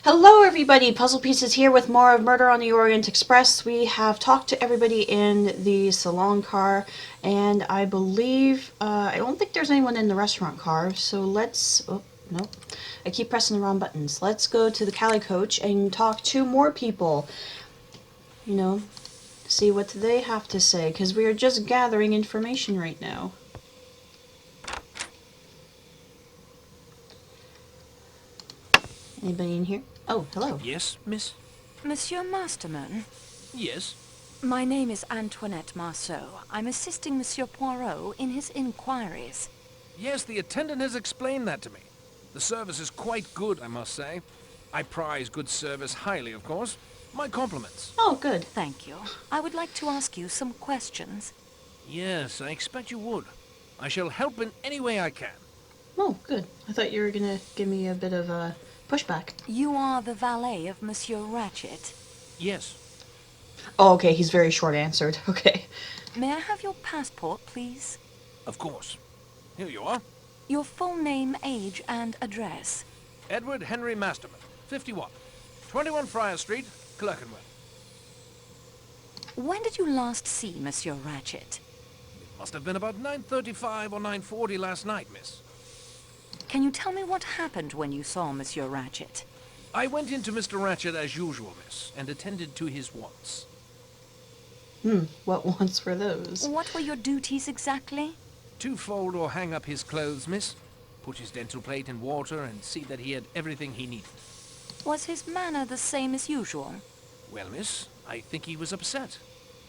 Hello everybody, PuZZlePieceZ here with more of Murder on the Orient Express. We have talked to everybody in the salon car, and I believe, I don't think there's anyone in the restaurant car, so let's, oh, no, I keep pressing the wrong buttons. Let's go to the Cali coach and talk to more people, you know, see what they have to say, because we are just gathering information right now. Anybody in here? Oh, hello. Yes, miss? Monsieur Masterman, Yes. my name is Antoinette Marceau. I'm assisting Monsieur Poirot in his inquiries. Yes, the attendant has explained that to me. The service is quite good, I must say. I prize good service highly, of course. My compliments. Oh, good. Thank you. I would like to ask you some questions. Yes, I expect you would. I shall help in any way I can. Oh, good. I thought you were gonna give me a bit of a pushback. You are the valet of Monsieur Ratchet. Yes. Oh, okay, he's very short answered. Okay. May I have your passport, please? Of course. Here you are. Your full name, age, and address. Edward Henry Masterman, 51. 21 Friar Street, Clerkenwell. When did you last see Monsieur Ratchet? It must have been about 9:35 or 9:40 last night, miss. Can you tell me what happened when you saw Monsieur Ratchet? I went into Mr. Ratchet as usual, miss, and attended to his wants. What wants were those? What were your duties exactly? To fold or hang up his clothes, miss. Put his dental plate in water and see that he had everything he needed. Was his manner the same as usual? Well, miss, I think he was upset.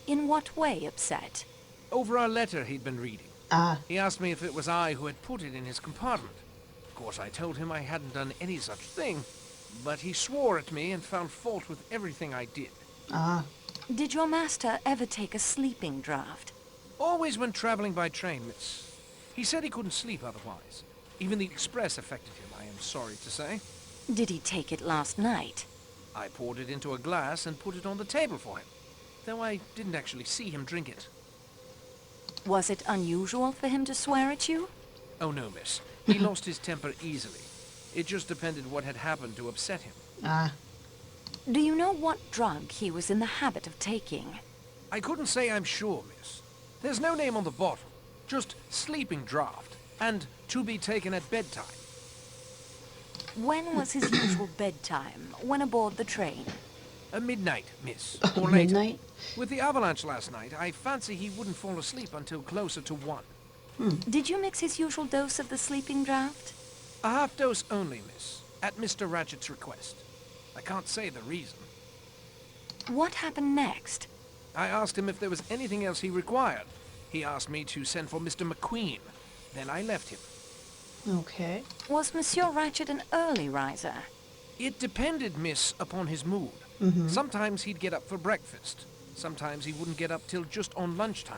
In what way upset? Over our letter he'd been reading. Ah, He asked me if it was I who had put it in his compartment. Of course, I told him I hadn't done any such thing, but he swore at me and found fault with everything I did. ah. Did your master ever take a sleeping draught? Always when traveling by train, miss. He said he couldn't sleep otherwise. Even the express affected him, I am sorry to say. Did he take it last night? I poured it into a glass and put it on the table for him, though I didn't actually see him drink it. Was it unusual for him to swear at you? Oh no, miss. He lost his temper easily. It just depended what had happened to upset him. Ah. Do you know what drug he was in the habit of taking? I couldn't say I'm sure, miss. There's no name on the bottle. Just sleeping draught. And to be taken at bedtime. When was his usual bedtime? When aboard the train? Midnight, miss. Or later. Midnight? With the avalanche last night, I fancy he wouldn't fall asleep until closer to 1. Did you mix his usual dose of the sleeping draught? A half dose only, miss. At Mr. Ratchet's request. I can't say the reason. What happened next? I asked him if there was anything else he required. He asked me to send for Mr. McQueen. Then I left him. Okay. Was Monsieur Ratchet an early riser? It depended, miss, upon his mood. Sometimes he'd get up for breakfast. Sometimes he wouldn't get up till just on lunchtime.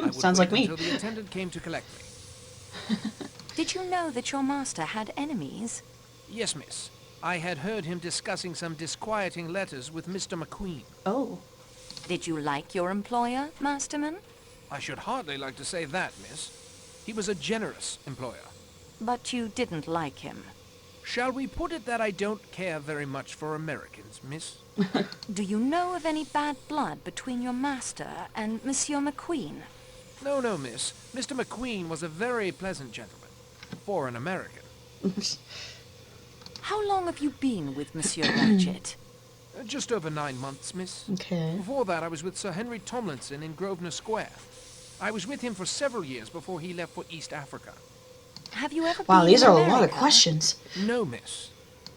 I would Sounds wait like me. until the attendant came to collect me. Did you know that your master had enemies? Yes, miss. I had heard him discussing some disquieting letters with Mr. McQueen. Oh. Did you like your employer, Masterman? I should hardly like to say that, miss. He was a generous employer. But you didn't like him. Shall we put it that I don't care very much for Americans, miss? Do you know of any bad blood between your master and Monsieur McQueen? No, no, miss. Mr. McQueen was a very pleasant gentleman. For an American. How long have you been with Monsieur Ratchet? Just over 9 months, miss. Okay. Before that, I was with Sir Henry Tomlinson in Grosvenor Square. I was with him for several years before he left for East Africa. Have you ever Wow, been these in are a lot of America? questions. No, miss.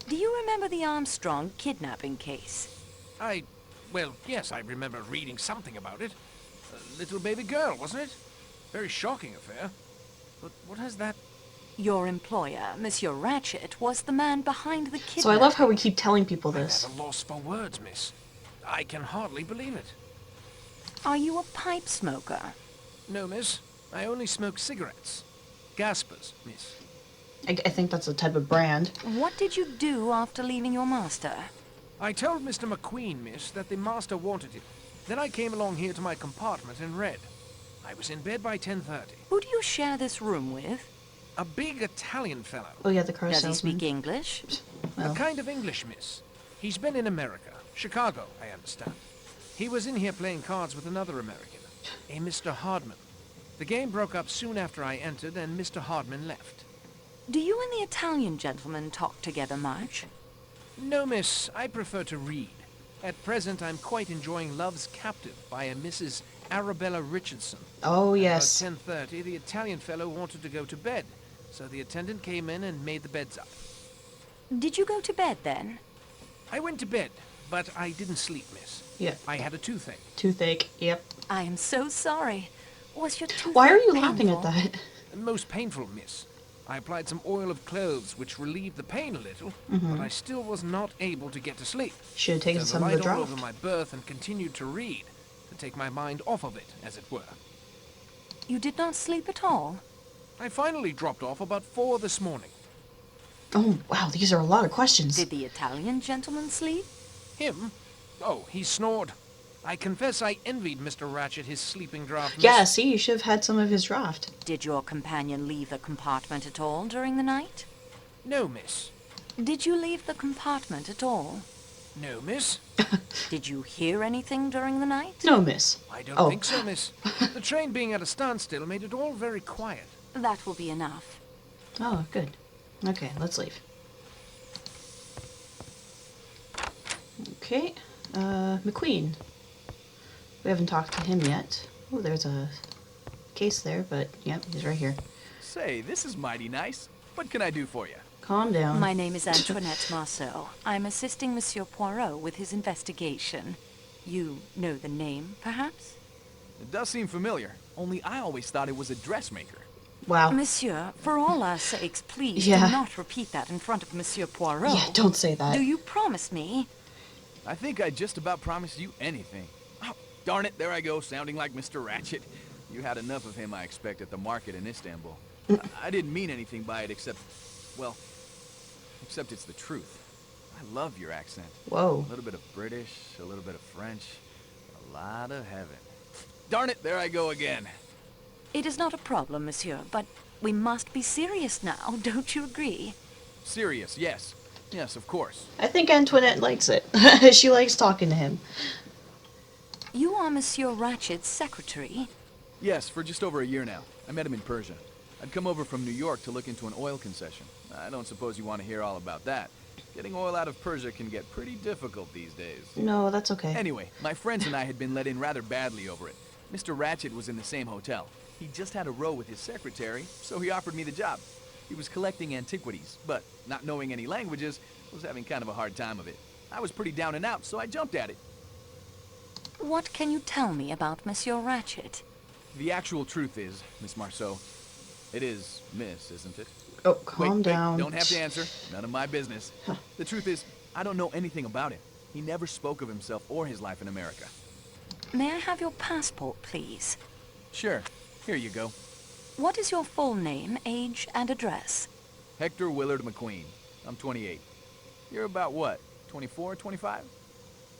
Do you remember the Armstrong kidnapping case? Well, yes, I remember reading something about it. A little baby girl, wasn't it? Very shocking affair. But what has that... Your employer, Monsieur Ratchet, was the man behind the kidnapping. So I love how we keep telling people I'm this. at a loss for words, miss. I can hardly believe it. Are you a pipe smoker? No, miss. I only smoke cigarettes. Gaspers, miss. I think that's a type of brand. What did you do after leaving your master? I told Mr. McQueen, miss, that the master wanted him. Then I came along here to my compartment and read. I was in bed by 10:30. Who do you share this room with? A big Italian fellow. Oh yeah, the car Does he salesman. speak English? Well, A kind of English, miss. He's been in America. Chicago, I understand. He was in here playing cards with another American, a Mr. Hardman. The game broke up soon after I entered, and Mr. Hardman left. Do you and the Italian gentleman talk together much? No, miss. I prefer to read. At present, I'm quite enjoying Love's Captive by a Mrs. Arabella Richardson. oh yes. At about 10:30, the Italian fellow wanted to go to bed, so the attendant came in and made the beds up. Did you go to bed then? I went to bed, but I didn't sleep, miss. Yeah. I had a toothache. Toothache. Yep. I am so sorry. Was your tooth Why are you laughing at painful? that? Most painful, miss. I applied some oil of cloves, which relieved the pain a little, but I still was not able to get to sleep. Should have taken Turned some the of the light on draft. over my berth and continued to read, to take my mind off of it, as it were. You did not sleep at all? I finally dropped off about 4 this morning. Oh wow, these are a lot of questions. Did the Italian gentleman sleep? Him? Oh, he snored. I confess I envied Mr. Ratchet his sleeping draft, miss. Yeah, see, you should have had some of his draft. Did your companion leave the compartment at all during the night? No, miss. Did you leave the compartment at all? No, miss. Did you hear anything during the night? No, miss. I don't Oh. think so, miss. The train being at a standstill made it all very quiet. That will be enough. Oh, good. Okay, let's leave. Okay, McQueen. We haven't talked to him yet. Oh, there's a case there, but yep, he's right here. Say, this is mighty nice. What can I do for you? Calm down. My name is Antoinette Marceau. I'm assisting Monsieur Poirot with his investigation. You know the name, perhaps? It does seem familiar, only I always thought it was a dressmaker. Wow. Monsieur, for all our sakes, please Yeah. do not repeat that in front of Monsieur Poirot. Yeah, don't say that. Do you promise me? I think I just about promised you anything. Oh, darn it, there I go, sounding like Mr. Ratchet. You had enough of him, I expect, at the market in Istanbul. I didn't mean anything by it except, well, except it's the truth. I love your accent. Whoa. A little bit of British, a little bit of French, a lot of heaven. Darn it, there I go again. It is not a problem, Monsieur, but we must be serious now, don't you agree? Serious, yes. Yes, of course. I think Antoinette likes it. She likes talking to him. You are Monsieur Ratchet's secretary. Yes, for just over a year now. I met him in Persia. I'd come over from New York to look into an oil concession. I don't suppose you want to hear all about that. Getting oil out of Persia can get pretty difficult these days. No, that's okay. Anyway, my friends and I had been let in rather badly over it. Mr. Ratchet was in the same hotel. He just had a row with his secretary, so he offered me the job. He was collecting antiquities, but not knowing any languages, was having kind of a hard time of it. I was pretty down and out, so I jumped at it. What can you tell me about Monsieur Ratchet? The actual truth is, Miss Marceau, it is Miss, isn't it? Oh, calm down. Don't have to answer. None of my business. The truth is, I don't know anything about him. He never spoke of himself or his life in America. May I have your passport, please? Sure. Here you go. What is your full name, age, and address? Hector Willard McQueen. I'm 28. You're about what? 24, 25?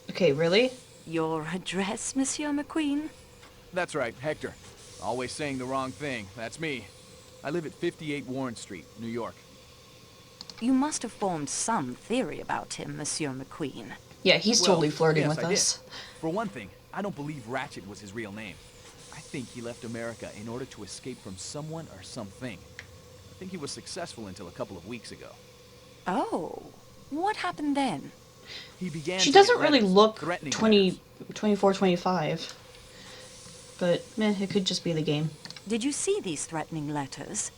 Okay, really? Your address, Monsieur McQueen? That's right, Hector. Always saying the wrong thing. That's me. I live at 58 Warren Street, New York. You must have formed some theory about him, Monsieur McQueen. Yeah, he's Well, totally flirting yes, with I us. did. For one thing, I don't believe Ratchet was his real name. I think he left America in order to escape from someone or something. I think he was successful until a couple of weeks ago. Oh, what happened then? He began She to doesn't get really letters, look threatening 20, letters. 24, 25. But, meh, it could just be the game. Did you see these threatening letters?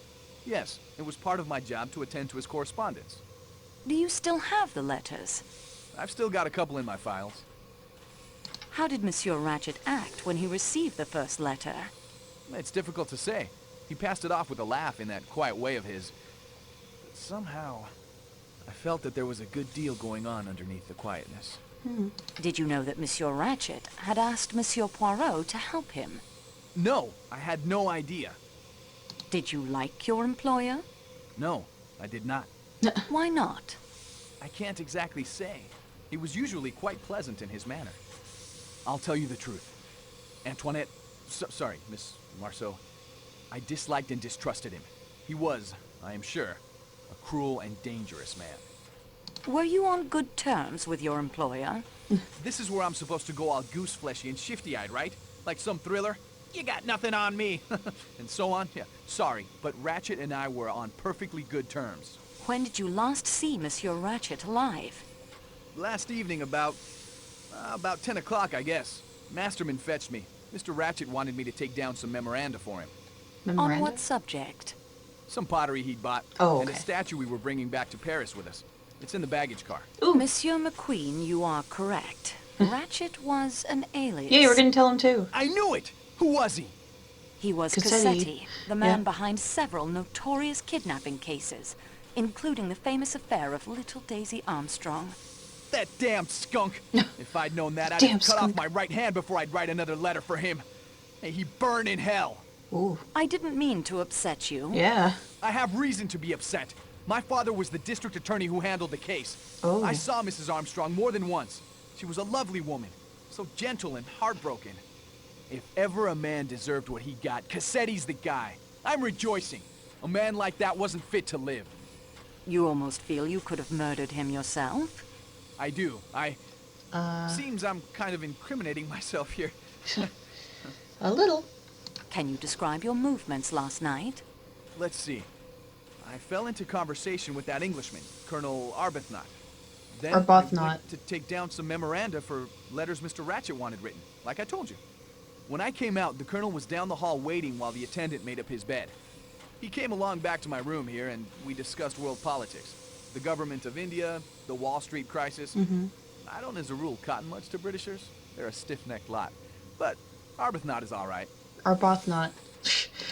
Yes, it was part of my job to attend to his correspondence. Do you still have the letters? I've still got a couple in my files. How did Monsieur Ratchet act when he received the first letter? It's difficult to say. He passed it off with a laugh in that quiet way of his. But somehow, I felt that there was a good deal going on underneath the quietness. Did you know that Monsieur Ratchet had asked Monsieur Poirot to help him? No, I had no idea. Did you like your employer? No, I did not. Why not? I can't exactly say. He was usually quite pleasant in his manner. I'll tell you the truth. Antoinette, sorry, Miss Marceau. I disliked and distrusted him. He was, I am sure. A cruel and dangerous man. Were you on good terms with your employer? This is where I'm supposed to go all goose-fleshy and shifty-eyed, right? Like some thriller? You got nothing on me! And so on? Yeah, sorry, but Ratchet and I were on perfectly good terms. When did you last see Monsieur Ratchet alive? Last evening about 10 o'clock, I guess. Masterman fetched me. Mr. Ratchet wanted me to take down some memoranda for him. On Memoranda? what subject? Some pottery he'd bought. Oh, And a okay. statue we were bringing back to Paris with us. It's in the baggage car. Ooh. Monsieur McQueen, you are correct. Ratchet was an alias. Yeah, you were gonna tell him too. I knew it! Who was he? He was Cassetti. Cassetti, the man Yeah. behind several notorious kidnapping cases, including the famous affair of little Daisy Armstrong. That damn skunk! If I'd known that, I'd Damn have cut skunk. off my right hand before I'd write another letter for him. May he burn in hell. Ooh. I didn't mean to upset you. Yeah. I have reason to be upset. My father was the district attorney who handled the case. Oh. I saw Mrs. Armstrong more than once. She was a lovely woman, so gentle and heartbroken. If ever a man deserved what he got, Cassetti's the guy. I'm rejoicing. A man like that wasn't fit to live. You almost feel you could have murdered him yourself? I do. Seems I'm kind of incriminating myself here. A little. Can you describe your movements last night? Let's see. I fell into conversation with that Englishman, Colonel Arbuthnot. Then I Arbuthnot. went to take down some memoranda for letters Mr. Ratchet wanted written, like I told you. When I came out, the Colonel was down the hall waiting while the attendant made up his bed. He came along back to my room here, and we discussed world politics. The government of India, the Wall Street crisis. I don't, as a rule, cotton much to Britishers. They're a stiff-necked lot. But Arbuthnot is all right. Arbuthnot.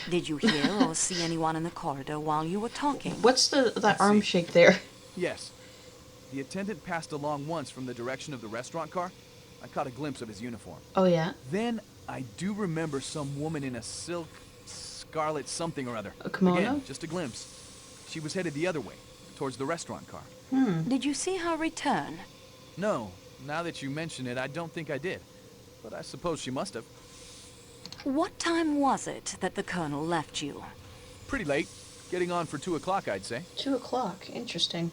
Did you hear or see anyone in the corridor while you were talking? What's that Let's arm see. shake there? Yes. The attendant passed along once from the direction of the restaurant car. I caught a glimpse of his uniform. Oh yeah. Then I do remember some woman in a silk, scarlet something or other. A kimono? Again, just a glimpse. She was headed the other way, towards the restaurant car. Did you see her return? No, now that you mention it, I don't think I did. But I suppose she must have. What time was it that the Colonel left you? Pretty late. Getting on for 2 o'clock, I'd say. 2 o'clock. Interesting.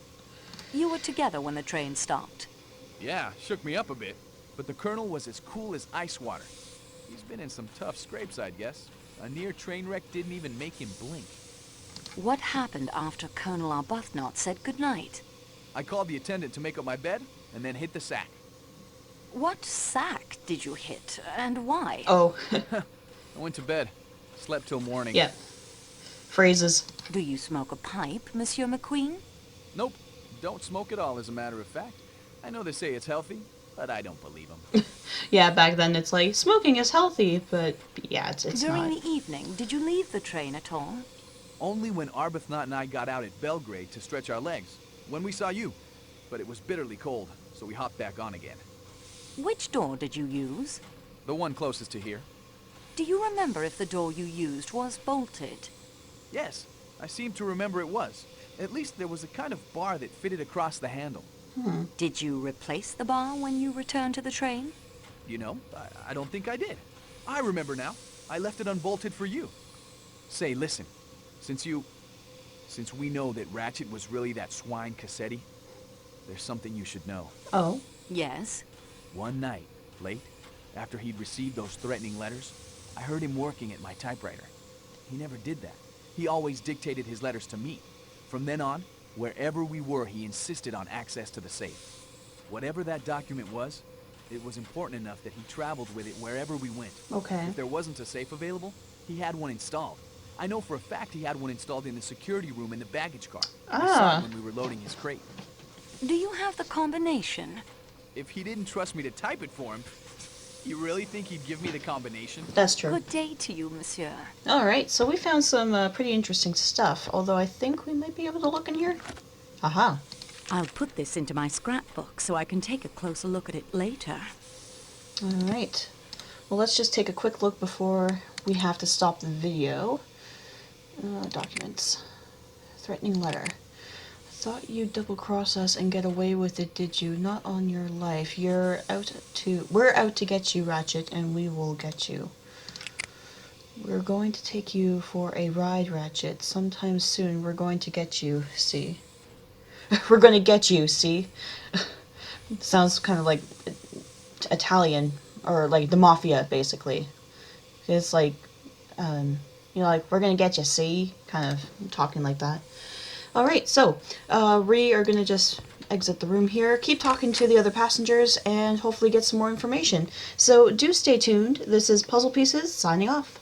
You were together when the train stopped. Yeah, shook me up a bit. But the Colonel was as cool as ice water. He's been in some tough scrapes, I'd guess. A near train wreck didn't even make him blink. What happened after Colonel Arbuthnot said goodnight? I called the attendant to make up my bed, and then hit the sack. What sack did you hit, and why? Oh. I went to bed. Slept till morning. Yeah. Phrases. Do you smoke a pipe, Monsieur McQueen? Nope. Don't smoke at all, as a matter of fact. I know they say it's healthy, but I don't believe them. Yeah, back then it's like, smoking is healthy, but yeah, it's During not. the evening, did you leave the train at all? Only when Arbuthnot and I got out at Belgrade to stretch our legs. When we saw you. But it was bitterly cold, so we hopped back on again. Which door did you use? The one closest to here. Do you remember if the door you used was bolted? Yes, I seem to remember it was. At least there was a kind of bar that fitted across the handle. Did you replace the bar when you returned to the train? You know, I don't think I did. I remember now. I left it unbolted for you. Say, listen. Since we know that Ratchet was really that swine Cassetti, there's something you should know. Oh. Yes. One night, late, after he'd received those threatening letters, I heard him working at my typewriter. He never did that. He always dictated his letters to me. From then on, wherever we were, he insisted on access to the safe. Whatever that document was, it was important enough that he traveled with it wherever we went. Okay. If there wasn't a safe available, he had one installed. I know for a fact he had one installed in the security room in the baggage car. I saw it when we were loading his crate. Do you have the combination? If he didn't trust me to type it for him, you really think he'd give me the combination? That's true. Good day to you, monsieur. Alright, so we found some pretty interesting stuff, although I think we might be able to look in here. Aha. I'll put this into my scrapbook so I can take a closer look at it later. Alright. Well, let's just take a quick look before we have to stop the video. Documents. Threatening letter. Thought you'd double-cross us and get away with it, did you? Not on your life. We're out to get you, Ratchet, and we will get you. We're going to take you for a ride, Ratchet. Sometime soon we're going to get you, see? We're going to get you, see? Sounds kind of like Italian, or like the mafia, basically. It's like, like, we're going to get you, see? Kind of talking like that. Alright, so, we are going to just exit the room here, keep talking to the other passengers, and hopefully get some more information. So, do stay tuned. This is PuZZlePieceZ, signing off.